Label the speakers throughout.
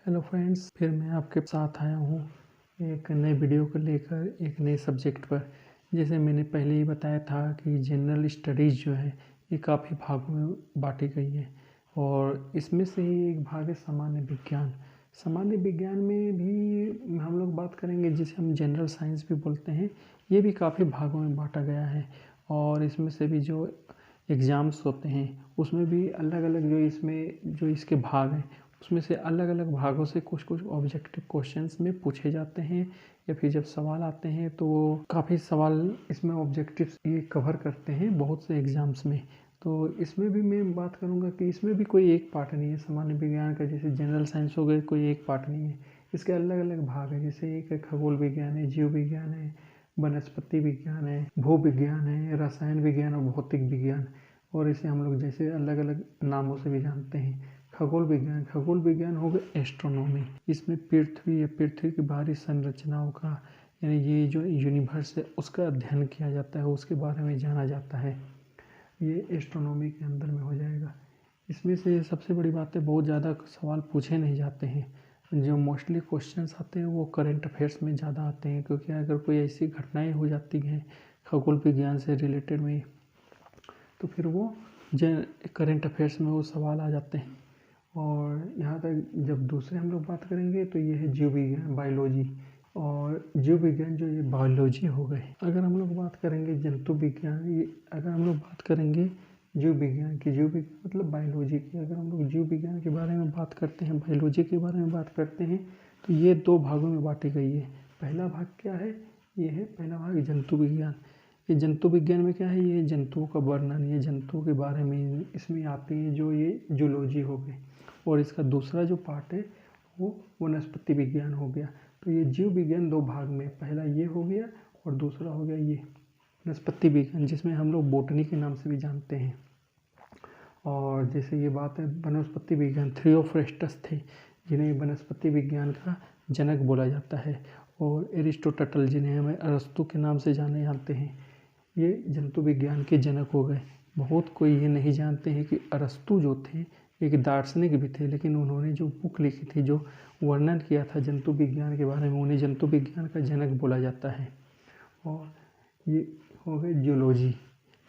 Speaker 1: Hello friends, फिर मैं आपके साथ आया हूँ एक नए वीडियो को लेकर एक नए सब्जेक्ट पर। जैसे मैंने पहले ही बताया था कि जनरल स्टडीज़ जो है ये काफ़ी भागों में बांटी गई है और इसमें से ही एक भाग है सामान्य विज्ञान। सामान्य विज्ञान में भी हम लोग बात करेंगे जिसे हम जनरल साइंस भी बोलते हैं। ये भी काफ़ी भागों में बांटा गया है और इसमें से भी जो एग्ज़ाम्स होते हैं उसमें भी अलग अलग जो इसके भाग हैं उसमें से अलग अलग भागों से कुछ कुछ ऑब्जेक्टिव क्वेश्चंस में पूछे जाते हैं या फिर जब सवाल आते हैं तो काफ़ी सवाल इसमें ऑब्जेक्टिव्स ये कवर करते हैं बहुत से एग्ज़ाम्स में। तो इसमें भी मैं बात करूँगा कि इसमें भी कोई एक पार्ट नहीं है सामान्य विज्ञान का। जैसे जनरल साइंस हो गए, कोई एक पार्ट नहीं है, इसके अलग अलग भाग हैं। जैसे एक खगोल विज्ञान है, जीव विज्ञान है, वनस्पति विज्ञान है, भू विज्ञान है, रसायन विज्ञान और भौतिक विज्ञान। और इसे हम लोग जैसे अलग अलग नामों से भी जानते हैं। खगोल विज्ञान हो गया एस्ट्रोनॉमी। इसमें पृथ्वी या पृथ्वी की बाहरी संरचनाओं का यानी ये जो यूनिवर्स है उसका अध्ययन किया जाता है, उसके बारे में जाना जाता है। ये एस्ट्रोनॉमी के अंदर में हो जाएगा। इसमें से सबसे बड़ी बात है बहुत ज़्यादा सवाल पूछे नहीं जाते हैं। जो मोस्टली क्वेश्चंस आते हैं वो करंट अफेयर्स में ज़्यादा आते हैं, क्योंकि अगर कोई ऐसी घटनाएं हो जाती हैं खगोल विज्ञान से रिलेटेड में तो फिर वो करंट अफेयर्स में वो सवाल आ जाते हैं। और यहाँ तक जब दूसरे हम लोग बात करेंगे तो ये है जीव विज्ञान, बायोलॉजी। और जीव विज्ञान जो ये बायोलॉजी हो गए। अगर हम लोग बात करेंगे जंतु विज्ञान, ये अगर हम लोग बात करेंगे जीव विज्ञान की, जीव विज्ञान मतलब बायोलॉजी की, अगर हम लोग जीव विज्ञान के बारे में बात करते हैं, बायोलॉजी के बारे में बात करते हैं तो ये दो भागों में बांटी गई है। पहला भाग क्या है? ये है पहला भाग जंतु विज्ञान। ये जंतु विज्ञान में क्या है? ये जंतुओं का वर्णन, ये जंतुओं के बारे में इसमें आते हैं जो ये जूलॉजी हो गए। और इसका दूसरा जो पार्ट है वो वनस्पति विज्ञान हो गया। तो ये जीव विज्ञान दो भाग में, पहला ये हो गया और दूसरा हो गया ये वनस्पति विज्ञान, जिसमें हम लोग बोटनी के नाम से भी जानते हैं। और जैसे ये बात है वनस्पति विज्ञान, थियोफ्रेस्टस थे जिन्हें वनस्पति विज्ञान का जनक बोला जाता है, और एरिस्टोटल जिन्हें हमें अरस्तु के नाम से जाने जाते हैं, ये जंतु विज्ञान के जनक हो गए। बहुत कोई ये नहीं जानते हैं कि अरस्तु जो थे एक दार्शनिक भी थे, लेकिन उन्होंने जो बुक लिखी थी, जो वर्णन किया था जंतु विज्ञान के बारे में, उन्हें जंतु विज्ञान का जनक बोला जाता है। और ये हो गए जियोलॉजी।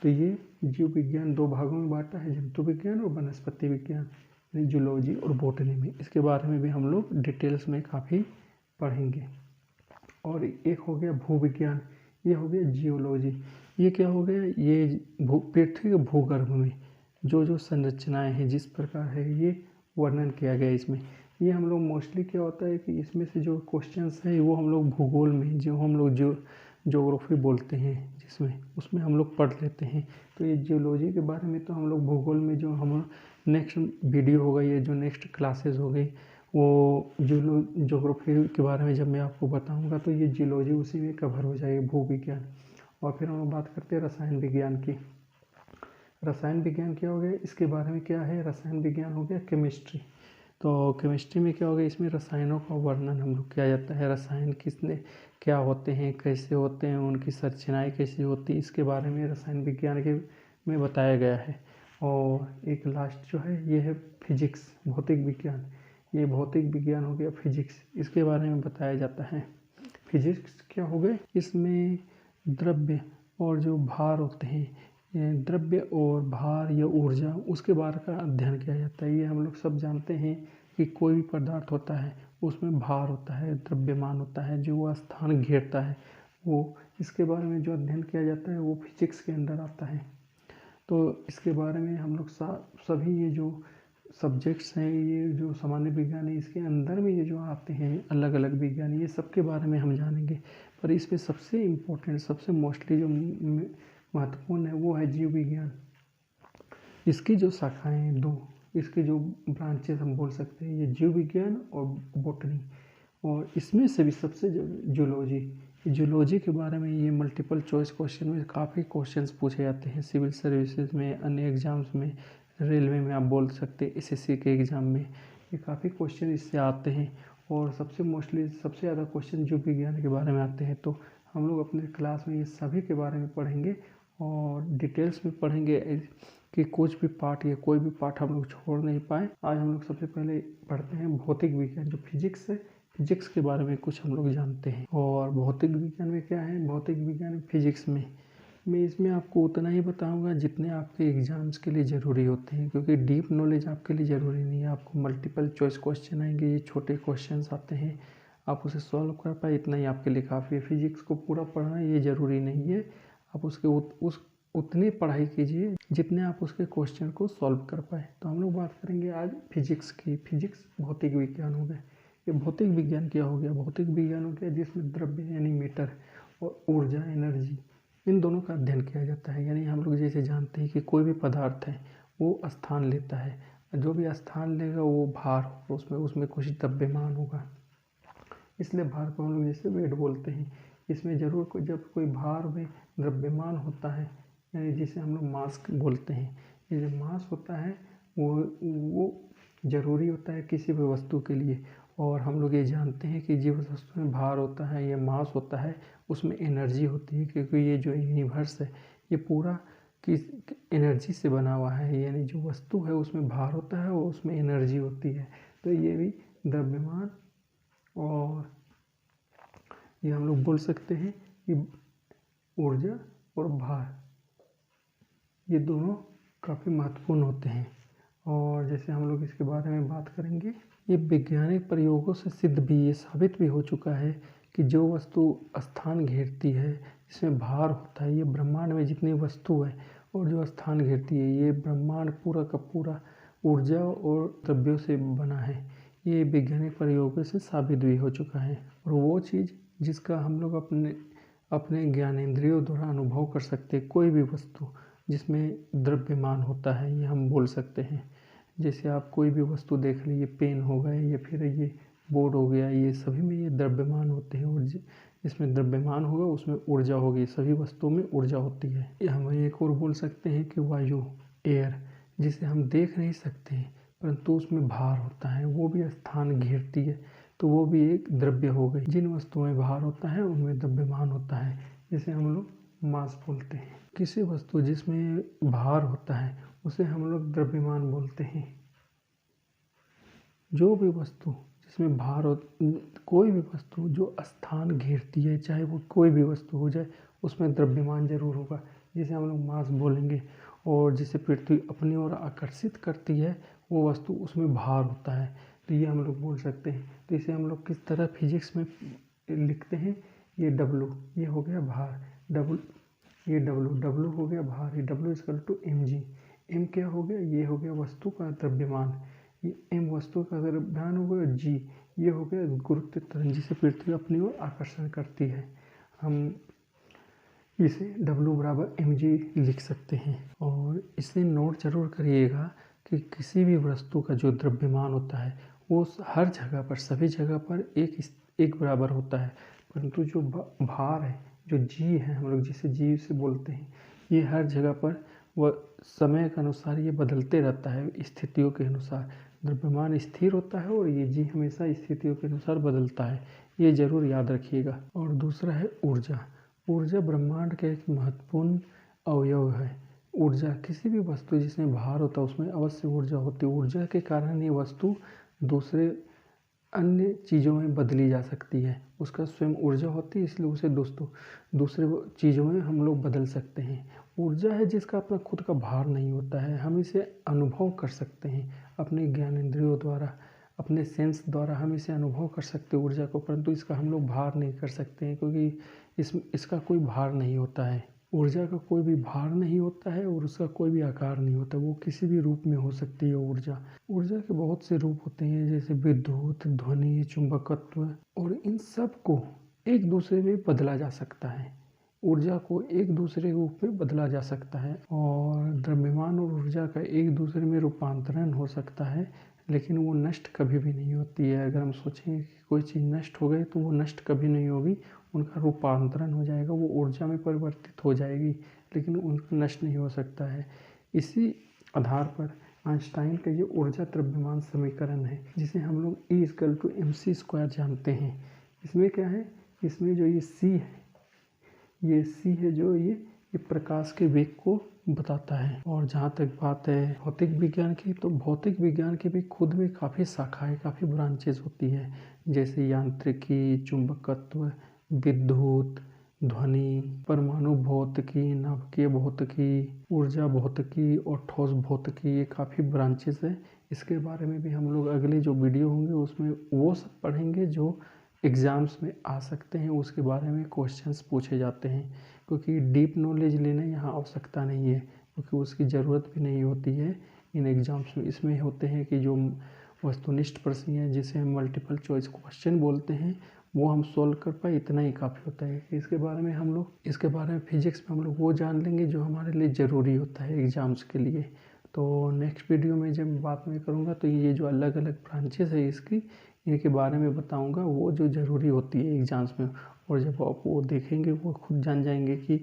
Speaker 1: तो ये जीव विज्ञान दो भागों में बांटा है, जंतु विज्ञान और वनस्पति विज्ञान, यानी जूलॉजी और बोटनी में। इसके बारे में भी हम लोग डिटेल्स में काफ़ी पढ़ेंगे। और एक हो गया भू विज्ञान, ये हो गया जियोलॉजी। ये क्या हो गया? ये पृथ्वी के भूगर्भ में जो संरचनाएं हैं जिस प्रकार है ये वर्णन किया गया इसमें। ये हम लोग मोस्टली क्या होता है कि इसमें से जो क्वेश्चंस है वो हम लोग भूगोल में, जो हम लोग ज्योग्राफी बोलते हैं जिसमें, उसमें हम लोग पढ़ लेते हैं। तो ये जियोलॉजी के बारे में तो हम लोग भूगोल में, जो हम नेक्स्ट वीडियो होगा, ये जो नेक्स्ट क्लासेस हो गई वो ज्योग्राफी के बारे में जब मैं आपको बताऊंगा तो ये जियोलॉजी उसी में कवर हो जाएगी, भू विज्ञान। और फिर हम बात करते हैं रसायन विज्ञान की। रसायन विज्ञान क्या हो गया? इसके बारे में क्या है? रसायन विज्ञान हो गया केमिस्ट्री। तो केमिस्ट्री में क्या हो गया? इसमें रसायनों का वर्णन हम लोग किया जाता है। रसायन किसने क्या होते हैं, कैसे होते हैं, उनकी संरचनाएं कैसी होती है, इसके बारे में रसायन विज्ञान के में बताया गया है। और एक लास्ट जो है ये है फिजिक्स, भौतिक विज्ञान। ये भौतिक विज्ञान हो गया फिजिक्स, इसके बारे में बताया जाता है। फिजिक्स क्या हो गए? इसमें द्रव्य और जो भार होते हैं, द्रव्य और भार या ऊर्जा, उसके बारे का अध्ययन किया जाता है। ये हम लोग सब जानते हैं कि कोई भी पदार्थ होता है उसमें भार होता है, द्रव्यमान होता है, जो वह स्थान घेरता है, वो इसके बारे में जो अध्ययन किया जाता है वो फिजिक्स के अंदर आता है। तो इसके बारे में हम लोग सभी ये जो सब्जेक्ट्स हैं, ये जो सामान्य विज्ञान है, इसके अंदर में ये जो आते हैं अलग अलग विज्ञान, ये सब के बारे में हम जानेंगे। पर इसमें सबसे इम्पोर्टेंट, सबसे मोस्टली जो महत्वपूर्ण है वो है जीव विज्ञान। इसकी जो शाखाएं हैं दो, इसके जो ब्रांचेस हम बोल सकते हैं, ये जीव विज्ञान और बोटनी। और इसमें से भी सबसे जूलॉजी के बारे में ये मल्टीपल चॉइस क्वेश्चन में काफ़ी क्वेश्चंस पूछे जाते हैं। सिविल सर्विसेज में, अन्य एग्जाम्स में, रेलवे में आप बोल सकते हैं, एसएससी के एग्ज़ाम में ये काफ़ी क्वेश्चन इससे आते हैं। और सबसे ज़्यादा क्वेश्चन जीव विज्ञान के बारे में आते हैं। तो हम लोग अपने क्लास में ये सभी के बारे में पढ़ेंगे और डिटेल्स में पढ़ेंगे कि कुछ भी पार्ट या कोई भी पार्ट हम लोग छोड़ नहीं पाए। आज हम लोग सबसे पहले पढ़ते हैं भौतिक विज्ञान, जो फिजिक्स है। फिजिक्स के बारे में कुछ हम लोग जानते हैं। और भौतिक विज्ञान में क्या है, भौतिक विज्ञान फिजिक्स में मैं इसमें आपको उतना ही बताऊंगा जितने आपके एग्जाम्स के लिए ज़रूरी होते हैं, क्योंकि डीप नॉलेज आपके लिए ज़रूरी नहीं है। आपको मल्टीपल चॉइस क्वेश्चन आएंगे, ये छोटे क्वेश्चंस आते हैं, आप उसे सॉल्व कर पाए इतना ही आपके लिए काफ़ी है। फिजिक्स को पूरा पढ़ना ये ज़रूरी नहीं है, आप उसके उतनी पढ़ाई कीजिए जितने आप उसके क्वेश्चन को सॉल्व कर पाए। तो हम लोग बात करेंगे आज फिजिक्स की। फिजिक्स भौतिक विज्ञान हो गया। ये भौतिक विज्ञान क्या हो गया, भौतिक विज्ञान हो गया जिसमें द्रव्य यानी मैटर और ऊर्जा एनर्जी, इन दोनों का अध्ययन किया जाता है। यानी हम लोग जैसे जानते हैं कि कोई भी पदार्थ है वो स्थान लेता है, जो भी स्थान लेगा वो भार होगा, उसमें कुछ द्रव्यमान होगा, इसलिए भार को हम लोग जैसे वेट बोलते हैं। इसमें जरूर जब कोई भार में द्रव्यमान होता है, यानी जिसे हम लोग मास बोलते हैं, ये जो मास होता है वो ज़रूरी होता है किसी भी वस्तु के लिए। और हम लोग ये जानते हैं कि जिस वस्तु में भार होता है या मास होता है उसमें एनर्जी होती है, क्योंकि ये जो यूनिवर्स है ये पूरा किस एनर्जी से बना हुआ है। यानी जो वस्तु है उसमें भार होता है और उसमें एनर्जी होती है, तो ये भी द्रव्यमान और ये हम लोग बोल सकते हैं कि ऊर्जा और भार, ये दोनों काफ़ी महत्वपूर्ण होते हैं। और जैसे हम लोग इसके बारे में बात करेंगे, ये वैज्ञानिक प्रयोगों से सिद्ध भी, ये साबित भी हो चुका है कि जो वस्तु स्थान घेरती है जिसमें भार होता है, ये ब्रह्मांड में जितनी वस्तु है और जो स्थान घेरती है, ये ब्रह्मांड पूरा का पूरा ऊर्जा और द्रव्यों से बना है। ये वैज्ञानिक प्रयोगों से साबित भी हो चुका है। और वो चीज़ जिसका हम लोग अपने ज्ञानेंद्रियों द्वारा अनुभव कर सकते हैं, कोई भी वस्तु जिसमें द्रव्यमान होता है, ये हम बोल सकते हैं। जैसे आप कोई भी वस्तु देख लीजिए, पेन हो गए या फिर ये बोर्ड हो गया, ये सभी में ये द्रव्यमान होते हैं। और जिसमें द्रव्यमान होगा उसमें ऊर्जा होगी, सभी वस्तुओं में ऊर्जा होती है। ये हम एक और बोल सकते हैं कि वायु, एयर, जिसे हम देख नहीं सकते हैं परंतु उसमें भार होता है, वो भी स्थान घेरती है, तो वो भी एक द्रव्य हो गई। जिन वस्तुओं में भार होता है उनमें द्रव्यमान होता है, जिसे हम लोग मास बोलते हैं। किसी वस्तु जिसमें भार होता है उसे हम लोग द्रव्यमान बोलते हैं। जो भी वस्तु जिसमें भार हो, कोई भी वस्तु जो स्थान घेरती है, चाहे वो कोई भी वस्तु हो जाए, उसमें द्रव्यमान जरूर होगा, जिसे हम लोग मास बोलेंगे। और जिसे पृथ्वी अपनी ओर आकर्षित करती है वो वस्तु, उसमें भार होता है, तो ये हम लोग बोल सकते हैं। तो इसे हम लोग किस तरह फिजिक्स में लिखते हैं, ये W, ये हो गया भार, ये W हो गया भार, ये W=mg। m क्या हो गया, ये हो गया वस्तु का द्रव्यमान, ये m वस्तु का द्रव्यमान हो गया, g ये हो गया गुरुत्व त्वरण, जिसे पृथ्वी अपनी ओर आकर्षण करती है। हम इसे W=mg लिख सकते हैं। और इसे नोट जरूर करिएगा कि किसी भी वस्तु का जो द्रव्यमान होता है वो हर जगह पर, सभी जगह पर एक बराबर होता है, परंतु जो भार है, जो g है, हम लोग जिसे g से बोलते हैं, ये हर जगह पर वह समय के अनुसार ये बदलते रहता है, स्थितियों के अनुसार। द्रव्यमान स्थिर होता है और ये g हमेशा स्थितियों के अनुसार बदलता है, ये जरूर याद रखिएगा। और दूसरा है ऊर्जा। ऊर्जा ब्रह्मांड का एक महत्वपूर्ण अवयव है। ऊर्जा, किसी भी वस्तु जिसमें भार होता है उसमें अवश्य ऊर्जा होती है। ऊर्जा के कारण ये वस्तु दूसरे अन्य चीज़ों में बदली जा सकती है, उसका स्वयं ऊर्जा होती है, इसलिए उसे दूसरे चीज़ों में हम लोग बदल सकते हैं। ऊर्जा है जिसका अपना खुद का भार नहीं होता है, हम इसे अनुभव कर सकते हैं अपने ज्ञानेंद्रियों द्वारा, अपने सेंस द्वारा हम इसे अनुभव कर सकते हैं ऊर्जा को, परंतु इसका हम लोग भार नहीं कर सकते हैं, क्योंकि इसका कोई भार नहीं होता है। ऊर्जा का कोई भी भार नहीं होता है और उसका कोई भी आकार नहीं होता, वो किसी भी रूप में हो सकती है ऊर्जा। ऊर्जा के बहुत से रूप होते हैं, जैसे विद्युत, ध्वनि, चुंबकत्व, और इन सब को एक दूसरे में बदला जा सकता है। ऊर्जा को एक दूसरे रूप में बदला जा सकता है और द्रव्यमान और ऊर्जा का एक दूसरे में रूपांतरण हो सकता है, लेकिन वो नष्ट कभी भी नहीं होती है। अगर हम सोचें कि कोई चीज़ नष्ट हो गई तो वो नष्ट कभी नहीं होगी, उनका रूपांतरण हो जाएगा, वो ऊर्जा में परिवर्तित हो जाएगी, लेकिन उनका नष्ट नहीं हो सकता है। इसी आधार पर आइंस्टाइन का ये ऊर्जा द्रव्यमान समीकरण है, जिसे हम लोग E=mc² जानते हैं। इसमें क्या है, इसमें जो ये C है, ये C है जो ये ये प्रकाश के वेग को बताता है। और जहाँ तक बात है भौतिक विज्ञान की, तो भौतिक विज्ञान की भी खुद में काफ़ी शाखाएँ, काफ़ी ब्रांचेस होती है, जैसे यांत्रिकी, चुंबकत्व, विद्युत, ध्वनि, परमाणु भौतिकी, नाभिकीय भौतिकी, ऊर्जा भौतिकी और ठोस भौतिकी। ये काफ़ी ब्रांचेस है। इसके बारे में भी हम लोग अगले जो वीडियो होंगे उसमें वो सब पढ़ेंगे जो एग्ज़ाम्स में आ सकते हैं, उसके बारे में क्वेश्चंस पूछे जाते हैं। क्योंकि डीप नॉलेज लेने यहाँ आवश्यकता नहीं है, क्योंकि उसकी ज़रूरत भी नहीं होती है इन एग्ज़ाम्स में। इसमें होते हैं कि जो वस्तुनिष्ठ प्रश्न हैं, जिसे हम मल्टीपल चॉइस क्वेश्चन बोलते हैं, वो हम सॉल्व कर पाए, इतना ही काफ़ी होता है। इसके बारे में फिजिक्स में हम लोग वो जान लेंगे जो हमारे लिए ज़रूरी होता है एग्ज़ाम्स के लिए। तो नेक्स्ट वीडियो में जब बात मैं करूँगा तो ये जो अलग अलग ब्रांचेस है इसकी, इनके बारे में बताऊँगा, वो जो ज़रूरी होती है एग्ज़ाम्स में। और जब आप वो देखेंगे वो खुद जान जाएंगे कि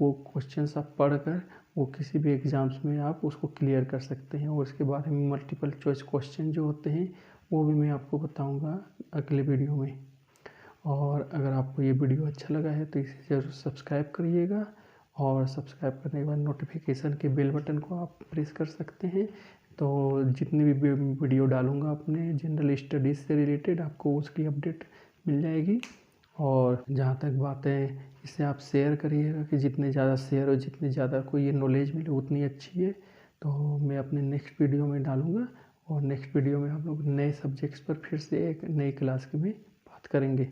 Speaker 1: वो क्वेश्चंस आप पढ़ कर वो किसी भी एग्ज़ाम्स में आप उसको क्लियर कर सकते हैं। और इसके बारे में मल्टीपल चॉइस क्वेश्चन जो होते हैं वो भी मैं आपको बताऊँगा अगले वीडियो में। और अगर आपको ये वीडियो अच्छा लगा है तो इसे ज़रूर सब्सक्राइब करिएगा, और सब्सक्राइब करने के बाद नोटिफिकेशन के बेल बटन को आप प्रेस कर सकते हैं। तो जितनी भी वीडियो डालूँगा अपने जनरल स्टडीज़ से रिलेटेड, आपको उसकी अपडेट मिल जाएगी। और जहाँ तक बात है, इसे आप शेयर करिएगा कि जितने ज़्यादा शेयर और जितनी ज़्यादा को ये नॉलेज मिले उतनी अच्छी है। तो मैं अपने नेक्स्ट वीडियो में डालूँगा, और नेक्स्ट वीडियो में हम लोग नए सब्जेक्ट्स पर फिर से एक नई क्लास में बात करेंगे।